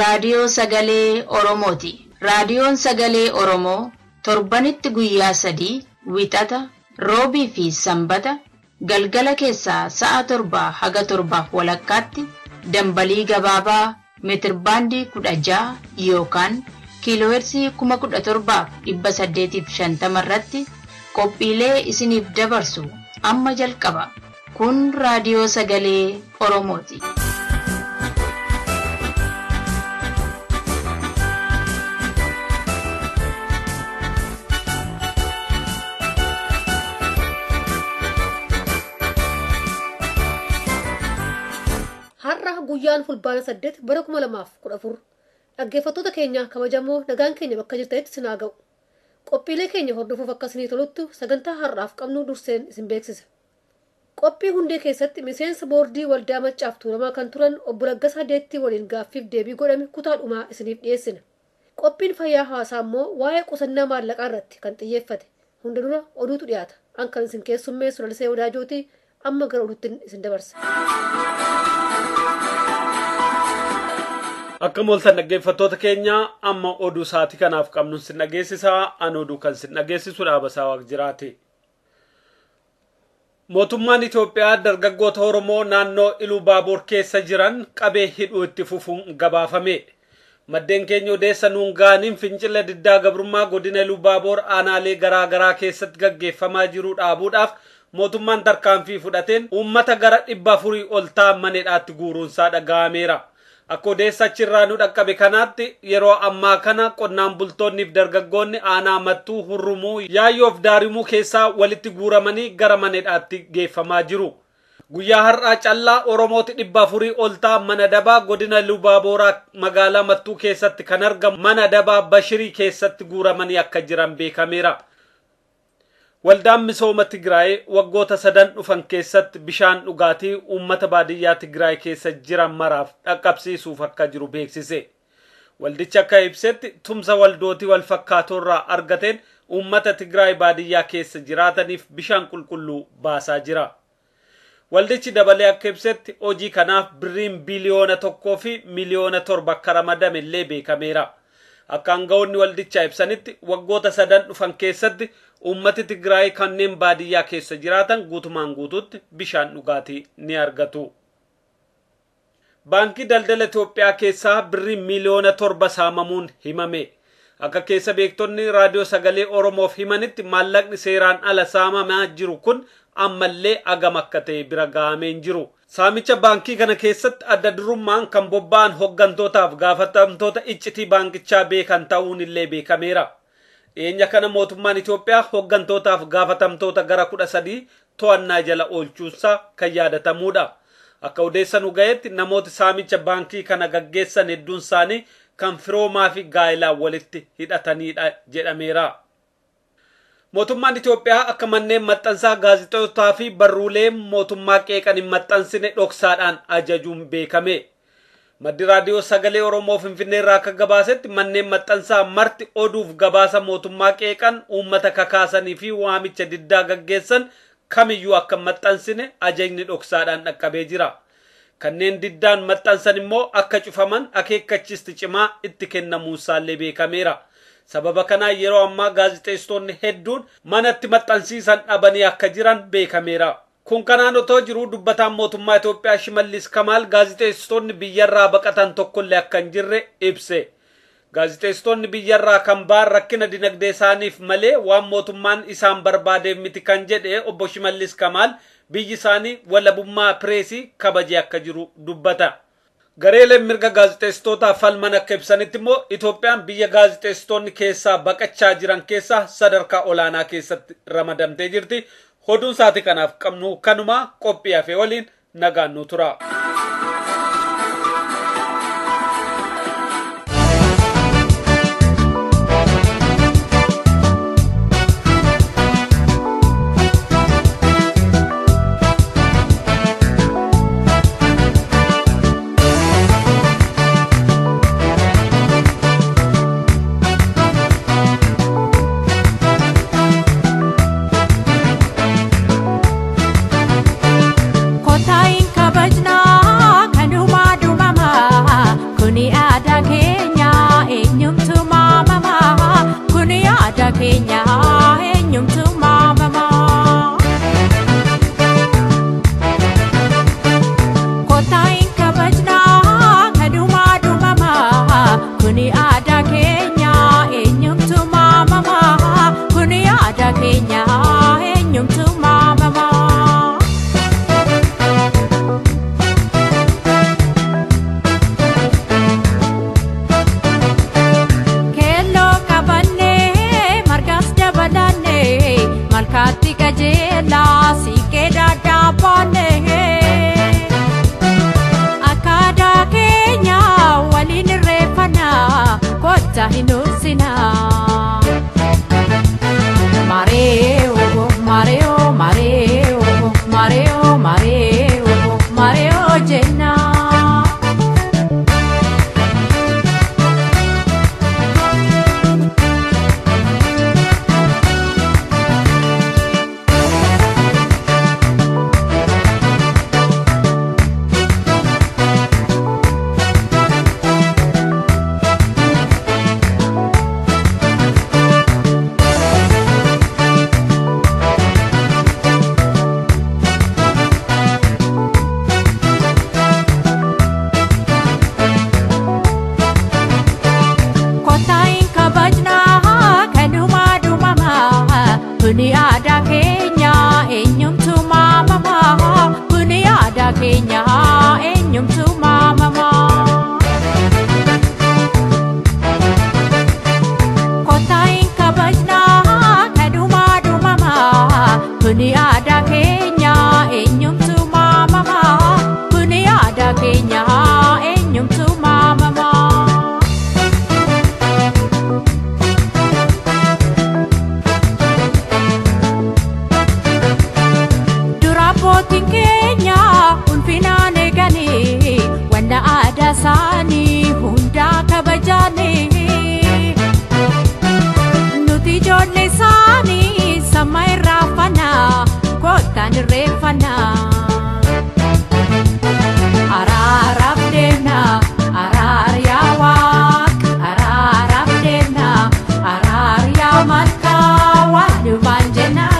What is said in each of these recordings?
raadiyoo sagalee Oromooti. Raadiyoon sagalee Oromoo torbanitti guyyaa 3 wixata roobii fi sanbata galgala keessaa sa'a 7 haga 7 walakkaatti dambalii gabaabaa meetirbaandii 16 yookaan kiiloohertzii 17,850 irratti qophiilee isiniif dabarsu amma jalqaba. Kun raadiyoo sagalee Oromooti. Har'a guyyaan fulbaana 8 bara 2014 dhaggeeffattoota keenya kabajamoo nagaan keenya bakka jirtanitti isin haa ga'u. Qophiilee keenya hordofuuf akka isinii toluttu sagantaa har'aaf qabnu durseen isin beeksisa. Qophii hundee keessatti miseensa boordii waldaa Maccaaf Tuulamaa kan turan obbo Laggasaa Deettii waliin gaaffiif deebii godhame kutaadhumaa isiniif dhiyeessina. Qophiin fayyaa hawaasaa immoo waa'ee qusannaa maallaqaa irratti kan xiyyeeffate. Hunda dura oduutu dhiyaata. An kan isin keessummeessu Lalisee Wadaajooti. Amma gara oduutti isin dabarsa. Akka mooltan dhaggeeffattoota keenya amma oduu saatii kanaaf qabnu sin dhageessisaa. An oduu kan sin dhageessisu Dhaabasaa Waaq jiraate. Mootummaan Itoophiyaa dargaggoota Oromoo naannoo Ilubaaboor keessa jiran qabee hidhuu itti fufuun gabaafame. Maddeen keenya odeessa nuun gaaniin fincila diddaa gabrummaa godina Ilubaaboor aanaalee garaa garaa keessatti gaggeeffamaa jiru dhaabuudhaaf mootummaan tarkaanfii fudhateen uummata gara 400 ol ta'an maneedhaatti guuruunsaa dhaga'ameera. Akka odeessa achirraa nu dhaqqabe kanaatti yeroo ammaa kana qonnaan bultoonniif dargaggoonni aanaa Mattuu, Hurrumuu, Yaayyoof Daarimuu keessaa walitti guuramanii gara maneedhaatti geeffamaa jiru. Guyyaa har'aa callaa Oromooti 400 ol ta'an mana dabaa godina Ilubaaboraa magaalaa Mattuu keessatti kan argamu mana dabaa Bashirii keessatti guuramanii akka jiran beekameera. Waldaan misooma Tigraay waggoota 3 dhufan keessatti bishaan dhugaatii uummata baadiyyaa Tigraay keessa jiran maraaf dhaqqabsiisuuf akka jiru beeksise. Waldichi akka ibsetti tumsa waldootii wal fakkaatorraa argateen uummata Tigraay baadiyyaa keessa jiraataniif bishaan qulqulluu baasaa jira. Waldichi dabalee akka ibsetti hojii kanaaf birriin biliyoona 1 fi miliyoona 7 akka ramadame illee beekameera. Akka aangawoonni waldichaa ibsanitti waggoota 3 dhufan keessatti uummati Tigraay kanneen baadiyyaa keessa jiraatan guutumaan guutuutti bishaan dhugaatii ni argatu. Baankii daldala Itoophiyaa keessaa birriin miliyoona 7 saamamuun himame. Akka keessa beektonni raadiyoo sagalee Oromoof himanitti maallaqni seeraan ala saamamaa jiru kun ammallee agam akka ta'e bira ga'amee hin jiru. Saamicha baankii kana keessatti adda durummaan kan bobba'an hoggantootaaf gaafatamtoota iccitii baankichaa beekan ta'uun illee beekameera. Dhiyeenya kana mootummaan Itoophiyaa hoggantootaaf gaafatamtoota gara 13 to'annaa jala oolchuusaa kan yaadatamuudha. Akka odeessa nu ga'etti namooti saamicha baankii kana gaggeessan hedduun isaanii kan firoomaa fi gaa'ilaan walitti hidhatanidha jedhameera. Mootummaan Itoophiyaa akka manneen maxxansaa gaazexootaa fi barruulee mootummaa qeeqan hin maxxansine dhoksaadhaan ajajuun beekame. Maddi raadiyoo sagalee Oromoo Finfinnee irraa akka gabaasetti manneen maxxansaa marti oduuf gabaasa mootummaa qeeqan uummata kakaasanii fi waamicha diddaa gaggeessan kamiyyuu akka maxxansine ajajni dhoksaadhaan dhaqqabee jira. Kanneen diddaan maxxansan immoo akka cufaman akeekkachiisti cimaa itti kennamuusaallee beekameera. Sababa kanaa yeroo ammaa gaazexeessitoonni hedduun manatti maxxansiisan dhabanii akka jiran beekameera. Kun kanaan otoo jiru dubbataan mootummaa Itoophiyaa Shimallis Kamaal gaazexeessitoonni biyyarraa baqatan tokkollee akka hin jirre ibse. Gaazexeessitoonni biyyarraa kan ba'an rakkina dinagdee isaaniif malee waan mootummaan isaan barbaadeef miti kan jedhe obbo Shimallis Kamaal biyyi isaanii walabummaa pireesii kabajee akka jiru dubbata. Gareeleen mirga gaazexeessitootaaf falman akka ibsanitti immoo Itoophiyaan biyya gaazexeessitoonni keessaa baqachaa jiran keessaa sadarkaa olaanaa keessatti ramadamtee jirti. Oduun saatii kanaaf qabnu kanuma qophii hafe waliin nagaan nu tura. Qophii kabajnaa aadaa keenya eenyumtu maamamaa kuni aadaa keenya eenyumtu maamamaa. Keelloo qabannee margas dabalannee malkaatti qajeelaa siiqqee daaddaabbaannee. Waliin irreeffannaa kottaa hin ursinaa. Mareeoo mareeoo mareeoo mareeoo mareeoo mareeoo jennaa. Kuni aadaa keenya eenyumtu maamamaa kuni aadaa keenya eenyumtu maamamaa. Kottaa hin kabajnaa kanumaa dhumamaa kuni aadaa keenya eenyumtu maamamaa kuni aadaa keenya eenyumtu maamamaa. Finfinne eeganii wanta aadaa isaanii hundaa kabajanii nuti ijoollee isaanii sama irraanfannaa kottaan irreeffannaa. Araaraaf deemnaa araar yaa Waaqa araaraaf deemnaa araar yaa Malkaa waan dhufaan jennaa.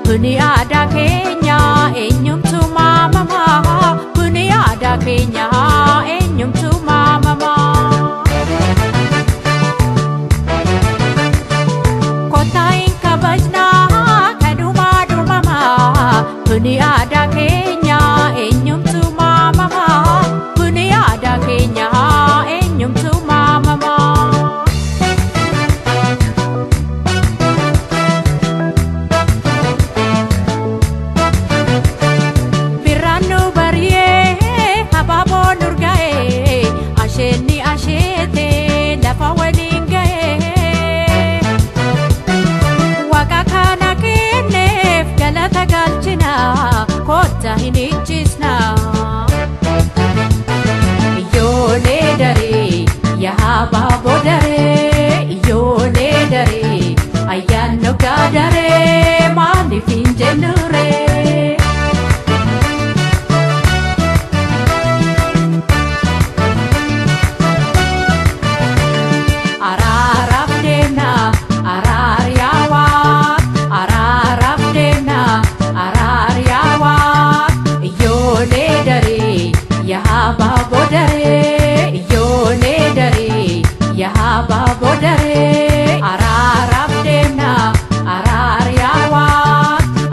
Kuni aadaa keenya eenyumtu maamamaa kuni aadaa keenya eenyumtu maamamaa. Kottaa hin kabajnaa kanumaa dhumamaa kuni aadaa keenya eenyumtu maamamaa kuni aadaa keenya eenyumtu maamamaa. Asheenni asheete lafa waliin ga'ee waaqa kana kenneef galata galchinaa kottaa hin iccisnaa. Iyyoolee daree yaa baaboo daree iyyoolee daree ayyaanno gaadaree maaliif hin jennuree. Baaboo daree araaraaf deemnaa araar yaa Waaqa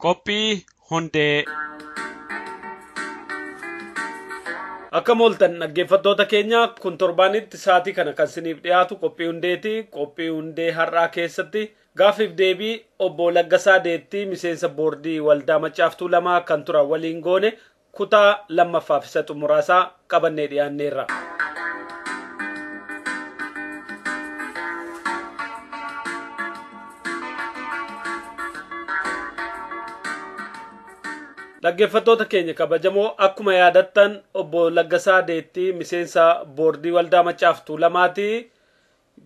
Qophii Hundee. Akka mooltan dhaggeeffattoota keenya kun torbaanitti sa'aatii kana kan isiniif dhiyaatu Qophii Hundeeti. Qophii Hundee har'aa keessatti gaafiif deebii obbo Laggasaa Deettii miseensa boordii waldaa Maccaaftuu Lamaa kan turan waliin goone kutaa lammaffaaf isa xumuraasaa qabannee dhiyaanneerra. Dhaggeeffattoota keenya kabajamoo akkuma yaadattan obbo Laggasaa Deettii miseensa boordii waldaa Maccaaftuu Lamaati.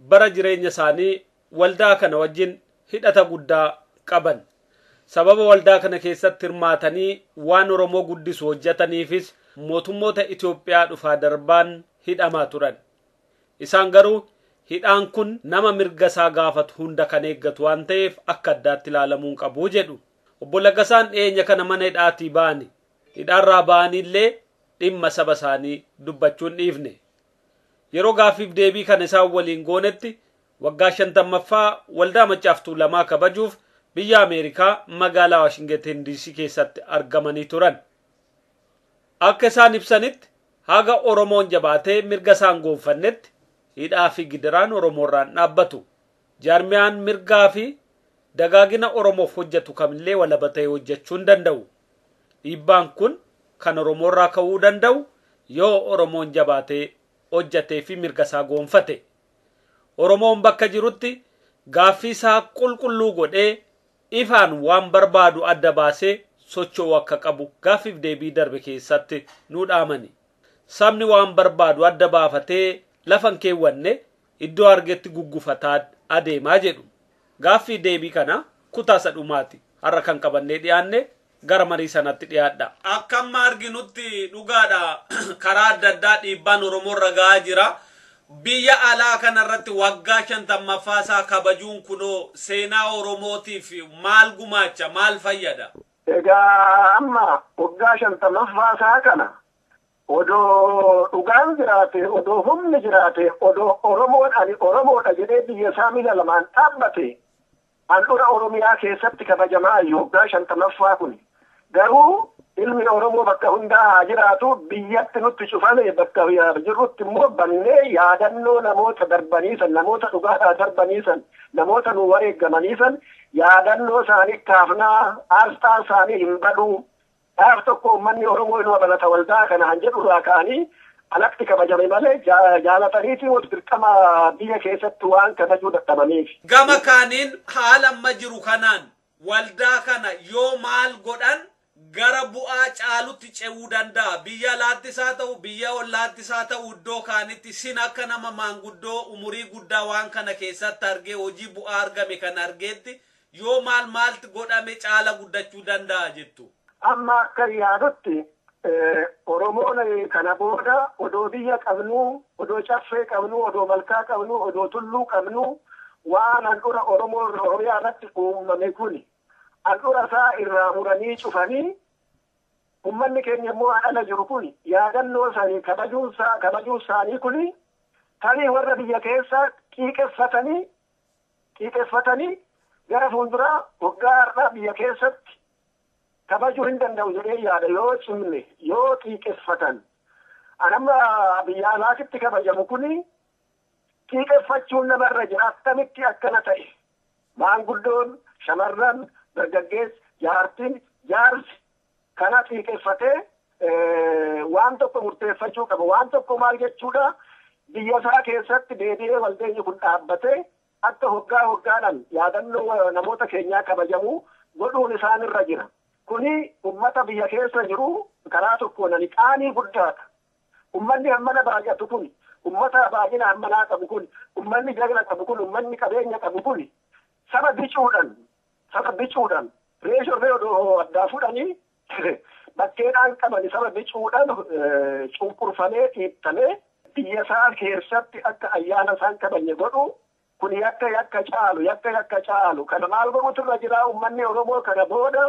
Bara jireenya isaanii waldaa kana wajjin hidhata guddaa qaban. Sababa waldaa kana keessatti hirmaatanii waan Oromoo guddisu hojjetaniifis mootummoota Itoophiyaa dhufaa darbaan hidhamaa turan. Isaan garuu hidhaan kun nama mirga isaa gaafatu hunda kan eeggatu waan ta'eef akka addaatti ilaalamuun qabu jedhu. Obbo Laggasaan dhiyeenya kana mana hidhaatii ba'ani. Hidhaarraa ba'anillee dhimma saba isaanii dubbachuun dhiifne. Yeroo gaafiif deebii kana isaan waliin goonetti waggaa 50ffaa waldaa Maccaaftuu Lamaa kabajuuf biyya Ameerikaa magaalaa Waashingtan DC keessatti argamanii turan. Akka isaan ibsanitti haga Oromoon jabaatee mirga isaan goonfannetti hidhaa fi gidiraan Oromoorraan dhaabbatu. Jaarmiyaan mirgaa fi dagaagina Oromoof hojjetu kamillee walabatee hojjechuu hin danda'u. Dhiibbaan kun kan Oromoorraa ka'uu danda'u yoo Oromoon jabaatee hojjetee fi mirga isaa goonfate. Oromoon bakka jirutti gaaffii isaa qulqulluu godhee ifaan waan barbaadu adda baasee socho'uu akka qabu gaaffiif deebii darbe keessatti nu dhaamani. Sabni waan barbaadu adda baafatee lafan keewwanne iddoo argetti guggufataa adeemaa jedhu. Gaaffii deebii kana kutaa sadhumaati. Har'a kan qabannee dhiyaanne gara marii sanatti dhiyaadha. Akka amma arginutti dhugaadha karaa adda addaa dhiibbaan Oromoorra gahaa jira. Biyya alaa kanarratti waggaa 50ffaasaa kabajuun kunoo seenaa Oromootiif maal gumaacha maal fayyada? Egaa amma waggaa 50ffaasaa kana odoo dhugaan jiraate odoo humni jiraate odoo Oromoodha jedhee biyya isaa miila lamaan dhaabbate handhuura Oromiyaa keessatti kabajamaa waggaa 50ffaa kun garuu ilmi Oromoo bakka hundaa haa jiraatu biyyatti nutti cufame bakka jirrutti immoo bannee yaadannoo namoota darbaniisan namoota dhugaadhaa darbaniisan namoota nu wareeggamaniisan yaadannoo isaanii kaafnaa aasxaan isaanii hin baduu dhaaf tokko uummanni Oromoo inuma balata waldaa kana han jedhurraa ka'anii alatti kabajame malee jaalataniitii wal dirqama biyya keessatti waan kabajuu dadhabaniif. Gama kaaniin haala amma jiru kanaan waldaa kana yoo maal godhan gara bu'aa caalutti ce'uu danda'a. Biyya alaattis haa ta'u biyya ollaattis haa ta'u iddoo kaanitti sin akka nama maanguddoo umurii guddaa waan kana keessatti argee hojii bu'aa argame kan argeetti yoo maaltu godhame caala guddachuu danda'a jettu. Amma akka yaadutti Oromoon kana booda odoo biyya qabnu odoo caffee qabnu odoo malkaa qabnu odoo tulluu qabnu waan handhuura Oromiyaa irratti uumame kun handhuura isaa irraa muranii cufanii ummanni keenya immoo ala jiru kun yaadannoo isaanii kabajuu isaanii kun tarii warra biyya keessa qiiqeffatanii gara fuulduraa waggaa har'aa biyya keessatti kabajuu hin danda'u jedhee yaada yoo cimne yoo qiiqeffatan anamma biyya alaatitti kabajamu kun qiiqeffachuun namarra jira akkamitti akkana ta'e maanguddoon shamarran dargaggeessi jaartiin jaarsi kana qiiqeffatee waan tokko murteeffachuu qaba waan tokko maal jechuudha biyya isaa keessatti deebi'ee waldeenyi kun dhaabbatee akka hoggaadhaan yaadannoo namoota keenyaa kabajamu godhuun isaanirra jira. Kuni ummata biyya keessa jiru karaa tokkoon qaanii guddaadha. Ummanni hammana baay'atu kun ummata baay'ina hammanaa qabu kun ummanni jagna qabu kun ummanni qabeenya qabu kun saba bicuudhaan reeshorree odoo addaa fudhanii bakkeedhaan qaban saba bicuudhaan cunqurfamee xiibtamee biyya isaa keessatti akka ayyaana isaan kabajne godhu kun yakka caalu kana maal godhutu irra jira ummanni Oromoo kana booda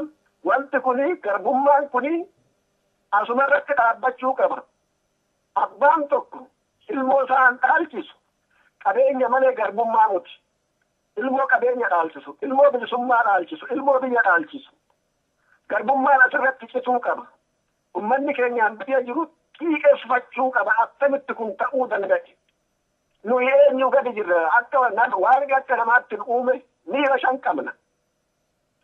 wanti kuni garbummaan kuni asuma irratti dhaabbachuu qaba. Abbaan tokko ilmoo isaa dhaalchisu qabeenya malee garbummaa muti. Ilmoo qabeenya dhaalchisu, ilmoo bilisummaa dhaalchisu, ilmoo biyya dhaalchisu. Garbummaan asirratti cituu qaba. Uummanni keenyaan biyya jiru xiiqeeffachuu qaba. Akkamitti kun ta'uu danda'e? Nuyi eenyu gadi jirra? Akka waan akka namaatti uume miira shan qabna.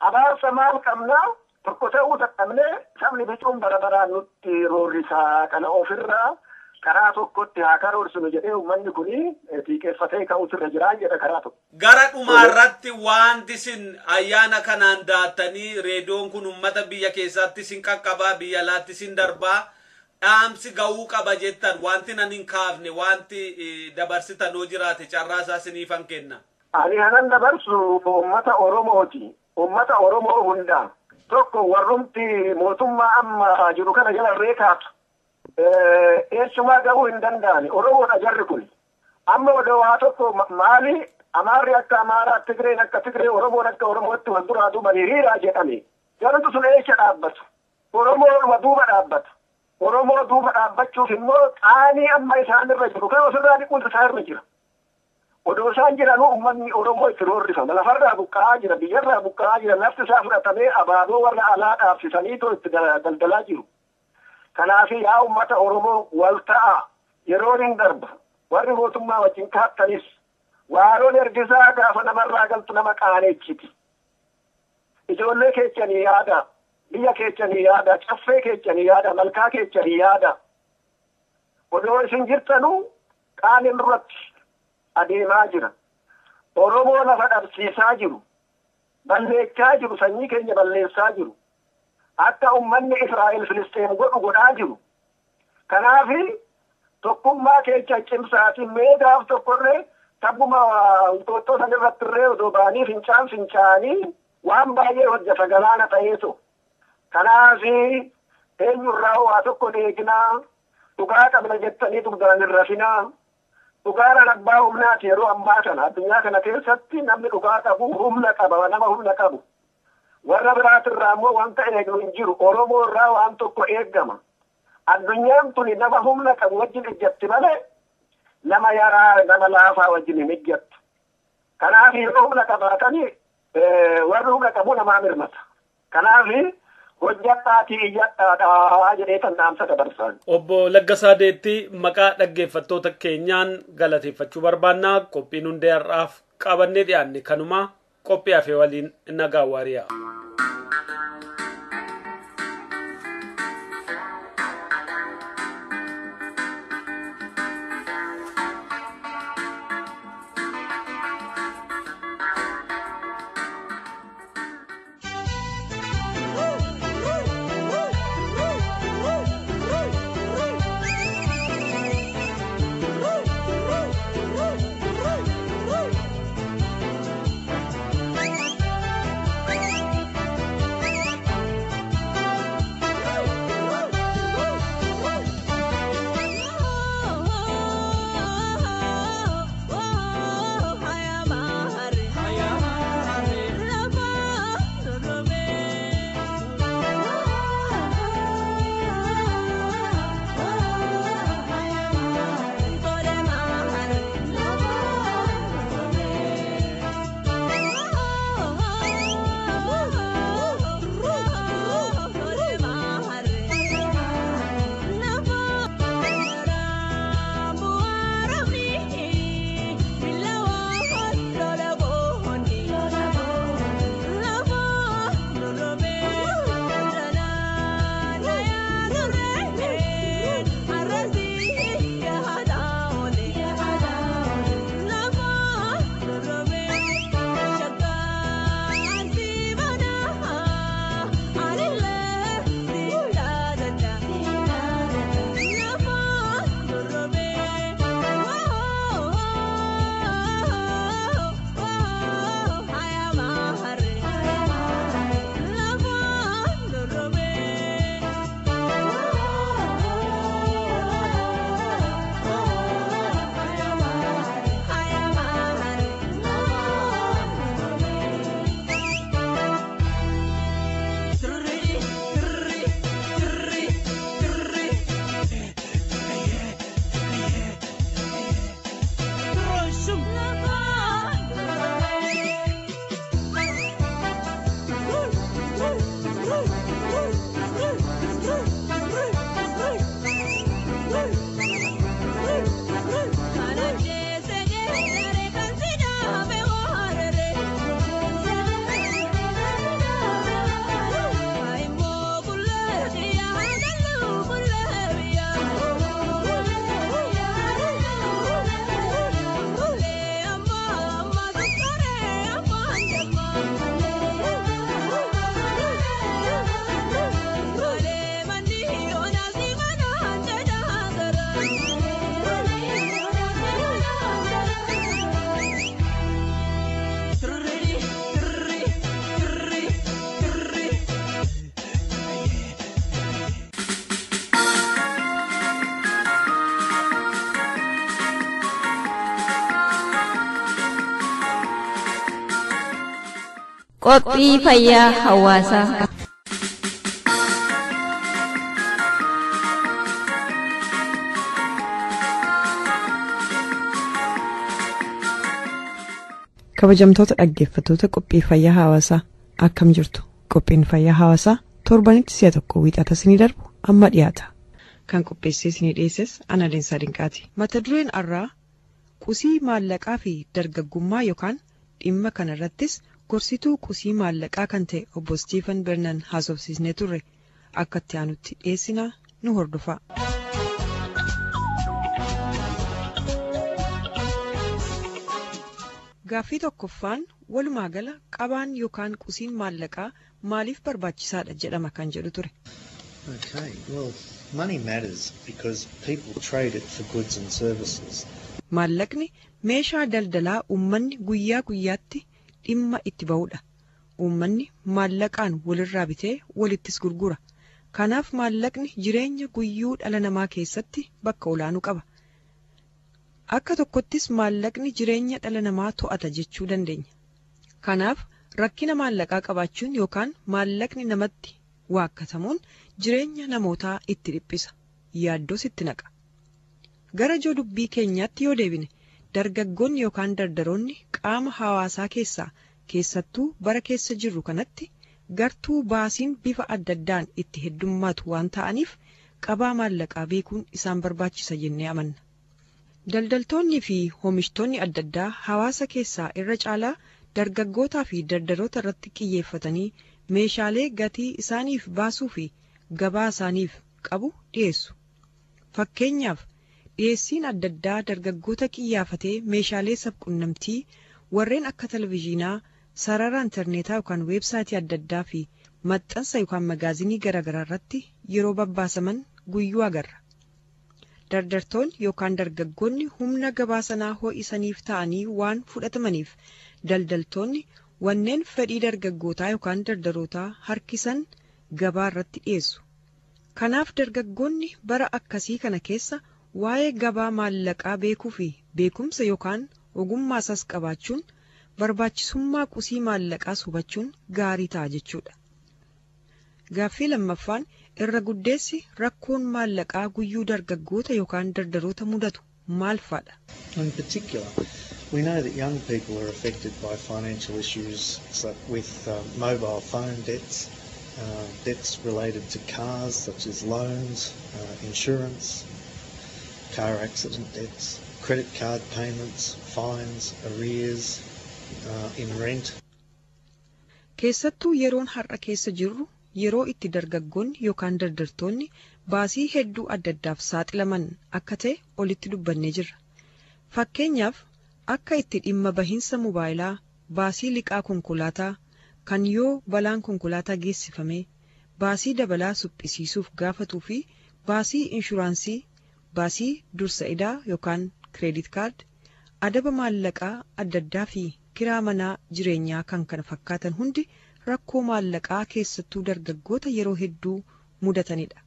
Abaarsa maal qabnaa? Tokko ta'uu dadhabnee sabni bicuun bara baraan nutti roorrisaa kana ofirraa karaa tokkotti haa karoorsinu jedhee uummanni kuni xiiqeeffatee ka'uutirra jiraan jedha karaa tokko. Gara dhumaarratti wanti isin ayyaana kanaan daattanii reediyoon kun uummata biyya keessaatti isin qaqqabaa biyya alaatti isin darbaa dhaamsi ga'uu qaba jettan wanti nan hin kaafne wanti dabarsitan hoo jiraate carraa isaa isiniifan kenna. Ani kanan dabarsu uummata Oromooti. Uummata Oromoo hundaa. Tokko warrumti mootummaa amma jiru kana jala reekaatu. Eessumaa ga'uu hin danda'ani. Oromoodha jarri kun. Amma odoo waa tokko maali Amaarri akka Amaaraa, Tigreen akka Tigree, Oromoon akka Oromootti wal duraa duuban hiriiraa jedhame. Jarri sun eessa dhaabbatu? Oromoo duuba dhaabbatu. Oromoo duuba dhaabbachuuf immoo qaanii amma isaanirra jiru. Kan ofirraa dhiquun isaanirra jira. Odoo isaan jiranuu uummanni Oromoo itti roorrifama. Lafarraa buqqa'aa jira, biyyarraa buqqa'aa jira, lafti isaa fudhatamee abaaboo warra alaa dhaabsisaniitoo itti daldalaa jiru. Kanaaf yaa uummata Oromoo wal ta'a yeroon hin darba. Warri mootummaa wajjin kaattanis waaroon ergisaa gaafa namarraa galtu nama qaaneechiti. Ijoollee keechanii yaada, biyya keechanii yaada, caffee keechanii yaada, malkaa keechanii yaada. Odoo isin jirtanuu qaaniin irratti adeemaa jira. Oromoo lafa dhabsiisaa jiru. Balleechaa jiru, sanyii keenya balleessaa jiru. Akka uummanni Israa'el Filisxeen godhaa jiru. Kanaaf tokkummaa keessa cimsaatiin meegaaf tokkorree tabbuma wantoota san irratti irree odoo ba'anii fincaanii waan baay'ee hojjeta galaana ta'eetu. Kanaaf eenyurraa waa tokko eeginaa dhugaa qabna jettanii dugdaan hin rafinaa. Dhugaadhaan abbaa humnaati yeroo ammaa kana addunyaa kana keessatti namni dhugaa qabu humna qaba nama humna qabu. Warra biraatirraa immoo wanta eegnu hin jiru. Oromoo irraa waan tokko eeggama. Addunyaan tuni nama humna qabu wajjin ijjatti malee nama yaraa nama laafaa wajjin hin ijjattu. Kanaaf yeroo humna qabaatanii warri humna qabu namaa mirmata. Kanaaf hojjataatii iyyadhaadhaa jedhee kan dhaamsa dabarsan. Obbo Laggasaa Deetti maqaa dhaggeeffattoota keenyaan galateeffachuu barbaannaa qophiin hundee har'aaf qabannee dhiyaanne kanuma qophii hafee waliin nagaa waariyaa. Qophii fayyaa hawaasaa. Kabajamtoota dhaggeeffattoota qophii fayyaa hawaasaa akkam jirtu? Qophiin fayyaa hawaasaa torbanitti si'a tokko wiixata isinii darbu amma dhiyaata. Kan qopheessee isinii dhiyeesses ana Leensaa Dinqaati. Mata dureen har'aa qusii maallaqaa fi dargaggummaa yookaan dhimma kana irrattis gorsituu qusii maallaqaa kan ta'e obbo Finfinne Birnan haasofsiisnee turre akka itti aanutti dhiyeessinaa nu hordofaa. Gaaffii tokkoffaan walumaa gala qabaan yookaan qusiin maallaqaa maaliif barbaachisaadha jedhama kan jedhu ture. Okay, well, money matters because people trade it for goods and services. Maallaqni meeshaa daldalaa uummanni guyyaa guyyaatti dhimma itti ba'udha. Uummanni maallaqaan walirraa bitee walittis gurgura. Kanaaf maallaqni jireenya guyyuu dhala namaa keessatti bakka olaanuu qaba. Akka tokkottis maallaqni jireenya dhala namaa to'ata jechuu dandeenya. Kanaaf rakkina maallaqaa qabaachuun yookaan maallaqni namatti waakkatamuun jireenya namootaa itti dhiphisa. Yaaddoos itti naqa. Gara ijoo dubbii keenyaatti yoo deebine dargaggoonni yookaan dardaroonni qaama hawaasaa keessattuu bara keessa jirru kanatti gartuu baasiin bifa adda addaan itti heddummaatu waan ta'aniif qabaa maallaqaa beekuun isaan barbaachisa jennee amanna. Daldaltoonni fi oomishtoonni adda addaa hawaasa keessaa irra caalaa dargaggootaa fi dardaroota irratti xiyyeeffatanii meeshaalee gatii isaaniif baasuu fi gabaa isaaniif qabu dhiyeessu. Fakkeenyaaf dhiyeessiin adda addaa dargaggoota xiyyeeffatee meeshaalee sabquunnamtii warreen akka televizyiinaa, sarara intarneetaa yookaan weebsaayitii adda addaa fi maxxansa yookaan magaazinii garaagaraa irratti yeroo babbaasaman guyyuu agarra. Dardartoonni yookaan dargaggoonni humna gabaa sanaa ho'isaniif ta'anii waan fudhatamaniif daldaltoonni wanneen fedhii dargaggootaa yookaan dardarootaa harkisan gabaa irratti dhiyeessu. Kanaaf dargaggoonni bara akkasii kana keessa waa'ee gabaa maallaqaa beekuu fi beekumsa yookaan ogummaa isaas qabaachuun barbaachisummaa qusii maallaqaa hubachuun gaarii ta'a jechuudha. Gaaffii lammaffaan irra guddeessi rakkoon maallaqaa guyyuu dargaggoota yookaan dardaroota mudatu maal fa'adha? In particular, we know that young people are affected by financial issues with mobile phone debts, debts related to cars such as loans, insurance, car accident debts, credit card payments, fines, arrears, in rent. Keessattuu yeroon har'a keessa jirru yeroo itti dargaggoonni yookaan dardartoonni baasii hedduu adda addaaf saaxilaman akka ta'e olitti dubbannee jirra. Fakkeenyaaf akka itti dhimma bahiinsa mobaayilaa, baasii liqaa konkolaataa kan yoo balaan konkolaataa geessifame, baasii dabalaa suphisiisuuf gaafatuu fi baasii inshuraansii, baasii dursa idaa yookaan kireedit kaard, adaba maallaqaa adda addaa fi kiraa manaa jireenyaa kan kana fakkaatan hundi rakkoo maallaqaa keessattuu dargaggoota yeroo hedduu mudatanidha.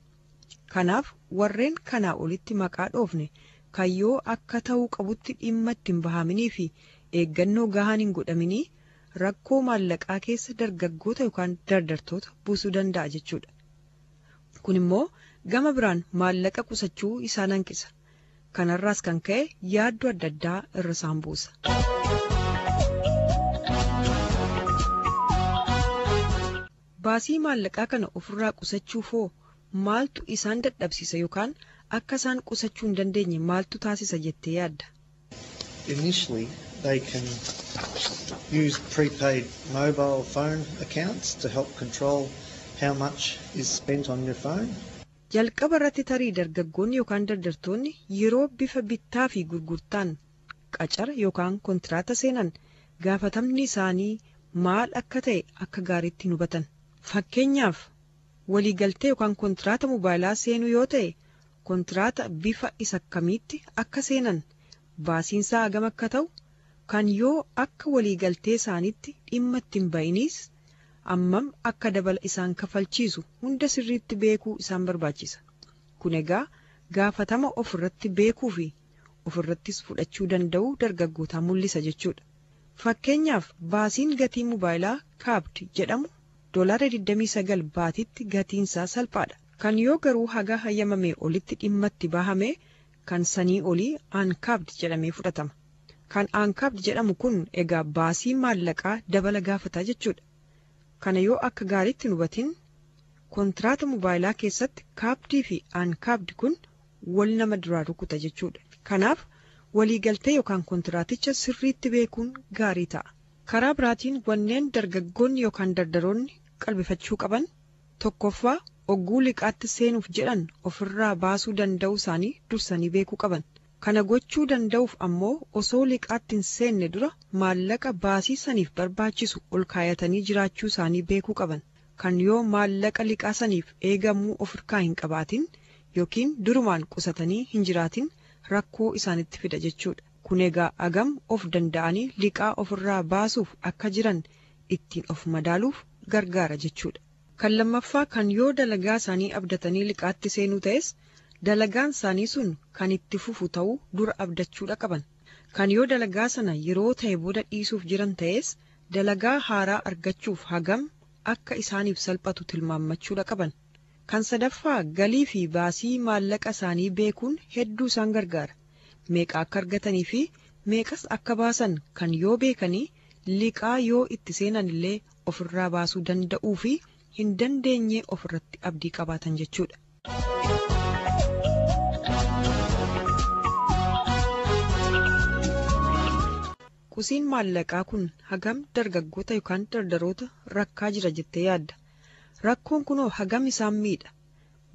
Kanaaf warreen kanaa olitti maqaa dhoofne kan yoo akka ta'uu qabutti dhimma ittiin bahaminii fi eeggannoo gahaan hin godhaminii rakkoo maallaqaa keessa dargaggoota yookaan dardartoota buusuu danda'a jechuudha. Kun immoo gama biraan maallaqa qusachuu isaan hanqisa. Kanarraas kan ka'e yaaddoo adda addaa irra isaan buusa. Baasii maallaqaa kana ofirraa qusachuuf hoo maaltu isaan dadhabsiisa yookaan akka isaan qusachuu hin dandeenye maaltu taasisa jettee yaadda? Initially, they can use prepaid mobile phone accounts to help control how much is spent on your phone. Jalqaba irratti tarii dargaggoonni yookaan dardartoonni yeroo bifa bittaa fi gurgurtaan qacara yookaan kontiraata seenan gaafatamni isaanii maal akka ta'e akka gaariitti hubatan. Fakkeenyaaf waliigaltee yookaan kontiraata mobaayilaa seenuu yoo ta'e kontiraata bifa isa kamiitti akka seenan baasiinsaa hagam akka ta'u kan yoo akka waliigaltee isaaniitti dhimma ittiin ba'inis ammam akka dabala isaan kafalchiisu hunda sirriitti beekuu isaan barbaachisa. Kun egaa gaafatama ofirratti beekuu fi ofirrattis fudhachuu danda'u dargaggootaa mul'isa jechuudha. Fakkeenyaaf baasiin gatii mobaayilaa kaabdi jedhamu $29 baatitti gatiinsaa salphaadha. Kan yoo garuu haga hayyamamee olitti dhimmatti bahame kan sanii olii aankaabdi jedhamee fudhatama. Kan aankaabdi jedhamu kun egaa baasii maallaqaa dabala gaafata jechuudha. Kana yoo akka gaariitti hubatin kontraata mobaayilaa keessatti kaabdii fi aankaabdi kun wal nama duraa rukuta jechuudha. Kanaaf waliigaltee yookaan kontraaticha sirriitti beekuun gaarii ta'a. Karaa biraatiin wanneen dargaggoonni yookaan dardaroonni qalbifachuu qaban tokkoffaa ogguu liqaatti seenuuf jedhan ofirraa baasuu danda'uu isaanii dursanii beekuu qaban. Kana gochuu danda'uuf ammoo osoo liqaatti hin seenne dura maallaqa baasii saniif barbaachisu ol kaayatanii jiraachuu isaanii beekuu qaban. Kan yoo maallaqa liqaa saniif eegamuu ofirkaa hin qabaatin yookiin durumaan qusatanii hin jiraatin rakkoo isaanitti fida jechuudha. Kun egaa agam of danda'anii liqaa ofirraa baasuuf akka jiran ittiin of madaaluuf gargaara jechuudha. Kan lammaffaa kan yoo dalagaa isaanii abdatanii liqaatti seenuu ta'es dalagaan isaanii sun kan itti fufu ta'uu dura abdachuudha qaban. Kan yoo dalagaa sana yeroo ta'e booda dhiisuuf jiran ta'es dalagaa haaraa argachuuf hagam akka isaaniif salphatu tilmaammachuudha qaban. Kan sadaffaa galii fi baasii maallaqa isaanii beekuun hedduu isaan gargaara. Meeqa akka argatanii fi meeqas akka baasan kan yoo beekanii liqaa yoo itti seenan illee ofirraa baasuu danda'uu fi hin dandeenye ofirratti abdii qabaatan jechuudha. Qusiin maallaqaa kun hagam dargaggoota yookaan dardaroota rakkaa jira jettee yaadda. Rakkoon kunoo hagam isaan miidha.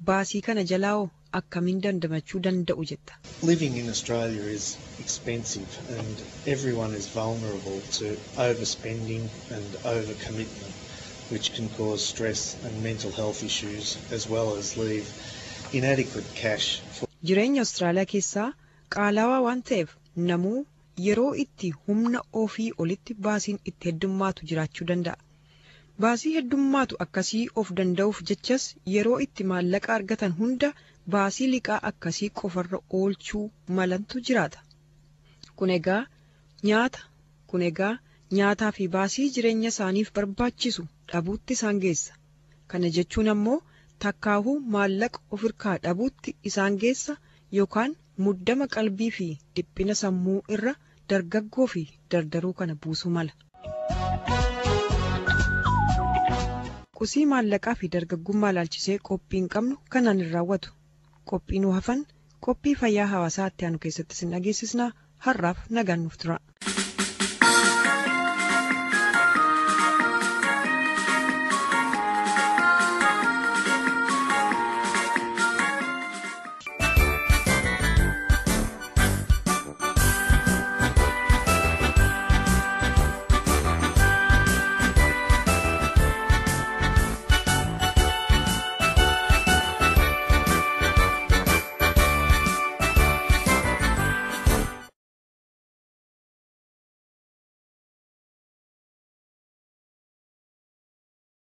Baasii kana jalaa akkamiin dandamachuu danda'u jetta. Living in Australia is expensive and everyone is vulnerable to overspending and overcommitment, which can cause stress and mental health issues as well as leave inadequate cash for. Jireenya Austraaliyaa keessaa qaalawaa waan ta'eef namuu yeroo itti humna ofii olitti baasiin itti heddummaatu jiraachuu danda'a. Baasii heddummaatu akkasii of danda'uuf jechas yeroo itti maallaqa argatan hunda baasii liqaa akkasii qofarra oolchuu malantu jiraata. Kun egaa nyaataa fi baasii jireenya isaaniif barbaachisu dhabuutti isaan geessa. Kana jechuun ammoo takkaahuu maallaqa ofirkaa dhabuutti isaan geessa yookaan muddama qalbii fi dhiphina sammuu irra dargaggoo fi dardaruu kana buusuu mala. Qusii maallaqaa fi dargaggummaa ilaalchisee qophiin qabnu kanaan hin raawwatu. Qophiin hafan qophii fayyaa hawaasaa itti aanu keessatti sin dhageessisnaa. Har'aaf nagaan nuuf tura.